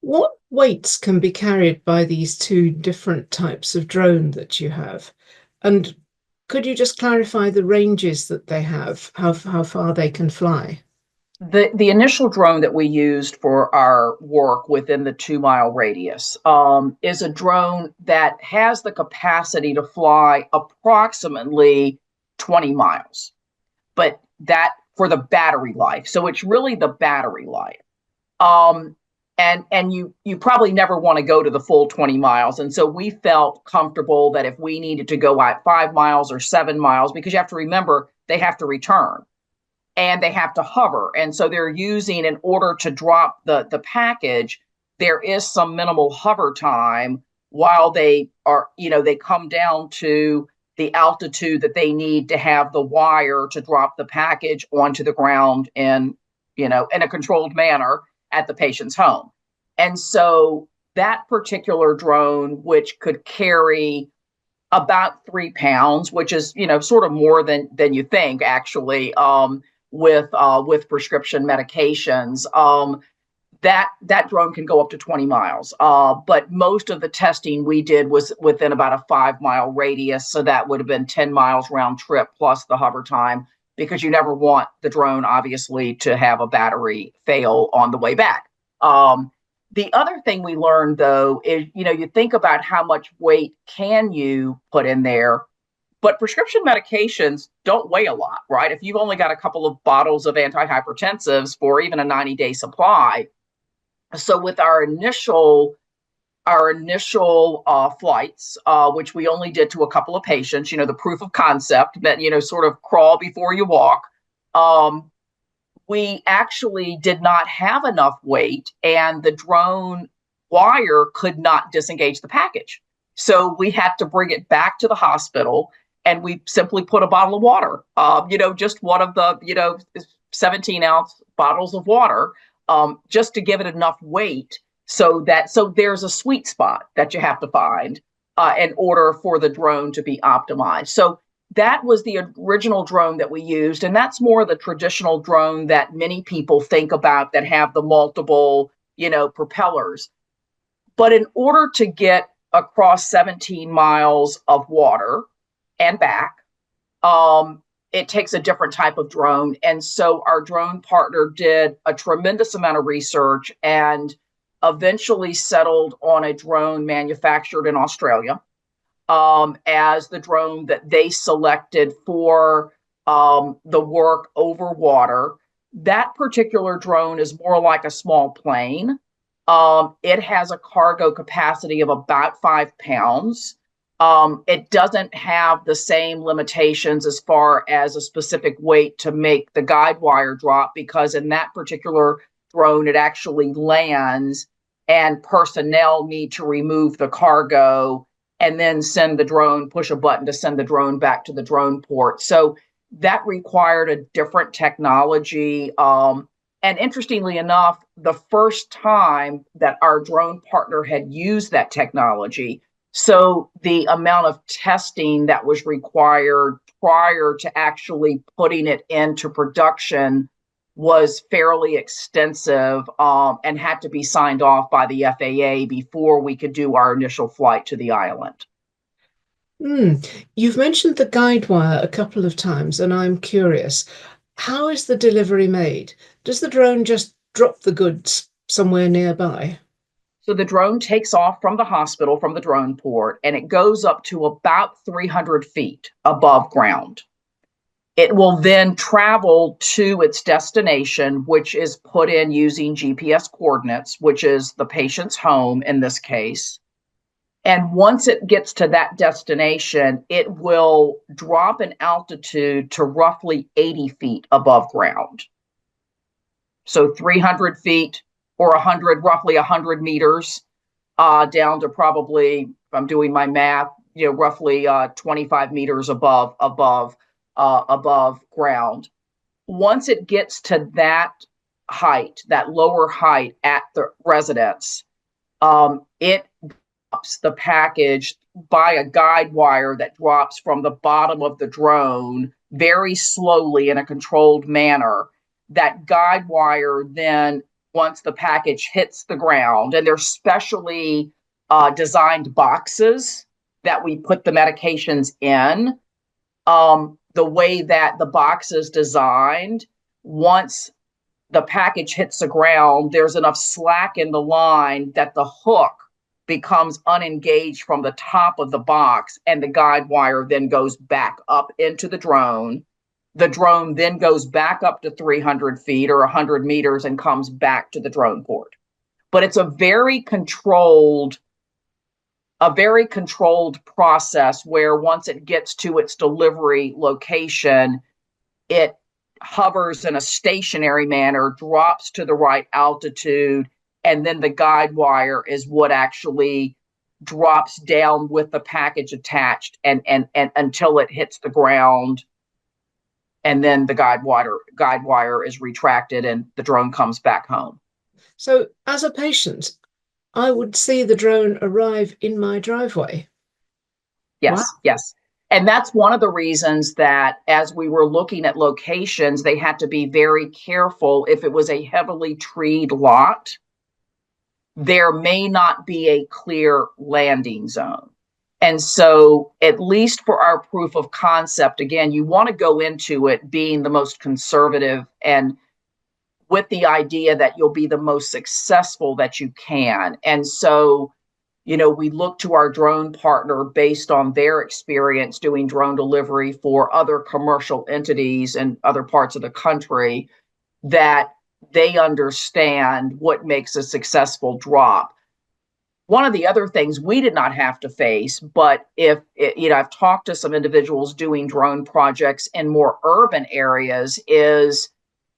What weights can be carried by these two different types of drone that you have? And could you just clarify the ranges that they have, how far they can fly? The initial drone that we used for our work within the 2 mile radius is a drone that has the capacity to fly approximately 20 miles, but that for the battery life. So it's really the battery life. Um, and you probably never want to go to the full 20 miles. And so we felt comfortable that if we needed to go at 5 miles or 7 miles, because you have to remember they have to return and they have to hover. And so they're using, in order to drop the package, there is some minimal hover time while they are, they come down to the altitude that they need to have the wire to drop the package onto the ground in a controlled manner at the patient's home. And so that particular drone, which could carry about 3 pounds, which is, sort of more than you think, actually, with prescription medications. That drone can go up to 20 miles. But most of the testing we did was within about a 5 mile radius. So that would have been 10 miles round trip plus the hover time, because you never want the drone, obviously, to have a battery fail on the way back. The other thing we learned, though, is, you think about how much weight can you put in there, but prescription medications don't weigh a lot, right? If you've only got a couple of bottles of antihypertensives for even a 90-day supply. So with our initial flights, which we only did to a couple of patients, the proof of concept that, sort of crawl before you walk, we actually did not have enough weight, and the drone wire could not disengage the package. So we had to bring it back to the hospital, and we simply put a bottle of water, just one of the, 17-ounce bottles of water, just to give it enough weight so there's a sweet spot that you have to find in order for the drone to be optimized. So that was the original drone that we used, and that's more the traditional drone that many people think about, that have the multiple, propellers. But in order to get across 17 miles of water and back, it takes a different type of drone. And so our drone partner did a tremendous amount of research and eventually settled on a drone manufactured in Australia as the drone that they selected for the work over water. That particular drone is more like a small plane. It has a cargo capacity of about 5 pounds. It doesn't have the same limitations as far as a specific weight to make the guide wire drop, because in that particular drone, it actually lands and personnel need to remove the cargo and then push a button to send the drone back to the drone port. So that required a different technology. And interestingly enough, the first time that our drone partner had used that technology, so the amount of testing that was required prior to actually putting it into production was fairly extensive, and had to be signed off by the FAA before we could do our initial flight to the island. You've mentioned the guide wire a couple of times, and I'm curious, how is the delivery made? Does the drone just drop the goods somewhere nearby? So the drone takes off from the hospital, from the drone port, and it goes up to about 300 feet above ground. It will then travel to its destination, which is put in using GPS coordinates, which is the patient's home in this case. And once it gets to that destination, it will drop in altitude to roughly 80 feet above ground. So 300 feet or roughly 100 meters, down to probably, if I'm doing my math, roughly 25 meters above ground. Once it gets to that height, that lower height at the residence, it drops the package by a guide wire that drops from the bottom of the drone very slowly in a controlled manner. That guide wire then once the package hits the ground. And there's specially designed boxes that we put the medications in. The way that the box is designed, once the package hits the ground, there's enough slack in the line that the hook becomes unengaged from the top of the box, and the guide wire then goes back up into the drone. The drone then goes back up to 300 feet or 100 meters and comes back to the drone port. But it's a very controlled process where once it gets to its delivery location, it hovers in a stationary manner, drops to the right altitude, and then the guide wire is what actually drops down with the package attached and until it hits the ground. And then the guide wire is retracted and the drone comes back home. So as a patient, I would see the drone arrive in my driveway. Yes, Wow. yes. And that's one of the reasons that as we were looking at locations, they had to be very careful. If it was a heavily treed lot, there may not be a clear landing zone. And so, at least for our proof of concept, again, you want to go into it being the most conservative and with the idea that you'll be the most successful that you can. And so, we look to our drone partner based on their experience doing drone delivery for other commercial entities in other parts of the country, that they understand what makes a successful drop. One of the other things we did not have to face, but I've talked to some individuals doing drone projects in more urban areas, is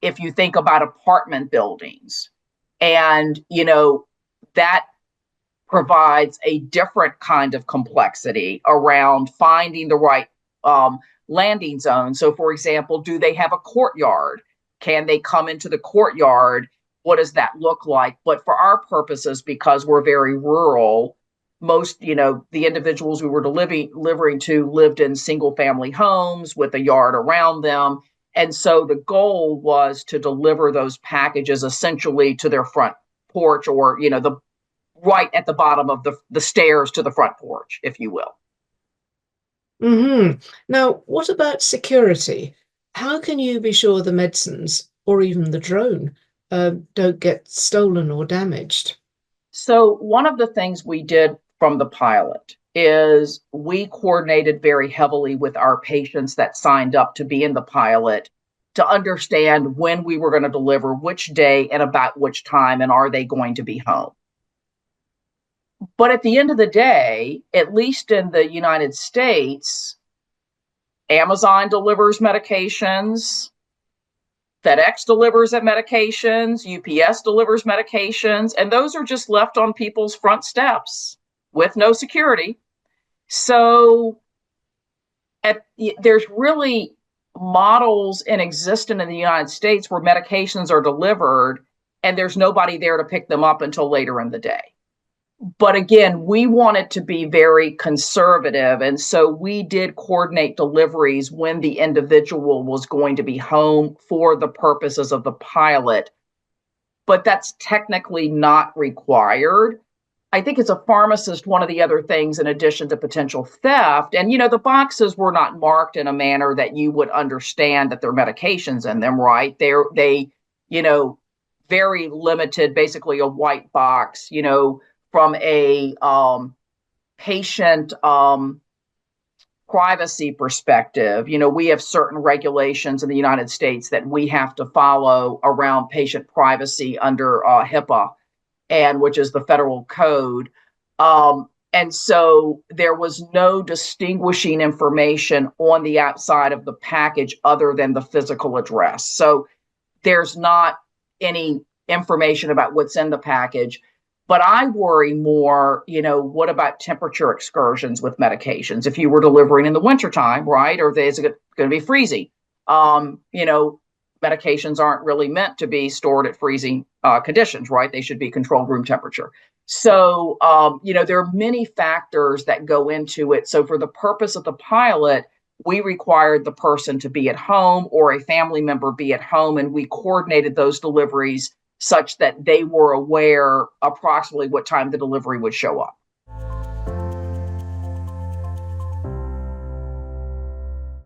if you think about apartment buildings, and, that provides a different kind of complexity around finding the right landing zone. So, for example, do they have a courtyard? Can they come into the courtyard? What does that look like? But for our purposes, because we're very rural, most, the individuals we were delivering to lived in single family homes with a yard around them. And so the goal was to deliver those packages essentially to their front porch, or, the right at the bottom of the stairs to the front porch, if you will. Mm-hmm. Now, what about security? How can you be sure the medicines or even the drone don't get stolen or damaged? So one of the things we did from the pilot is we coordinated very heavily with our patients that signed up to be in the pilot to understand when we were going to deliver, which day and about which time, and are they going to be home. But at the end of the day, at least in the United States, Amazon delivers medications, FedEx delivers medications, UPS delivers medications, and those are just left on people's front steps with no security. So there's really models in existence in the United States where medications are delivered and there's nobody there to pick them up until later in the day. But again, we wanted to be very conservative. And so we did coordinate deliveries when the individual was going to be home for the purposes of the pilot. But that's technically not required. I think as a pharmacist, one of the other things, in addition to potential theft, and, the boxes were not marked in a manner that you would understand that there are medications in them, right? They, very limited, basically a white box, from a patient privacy perspective. We have certain regulations in the United States that we have to follow around patient privacy under HIPAA, and which is the federal code. And so there was no distinguishing information on the outside of the package other than the physical address. So there's not any information about what's in the package. But I worry more, what about temperature excursions with medications? If you were delivering in the wintertime, right, or is it going to be freezing? Medications aren't really meant to be stored at freezing conditions, right? They should be controlled room temperature. So, there are many factors that go into it. So for the purpose of the pilot, we required the person to be at home or a family member be at home, and we coordinated those deliveries such that they were aware approximately what time the delivery would show up.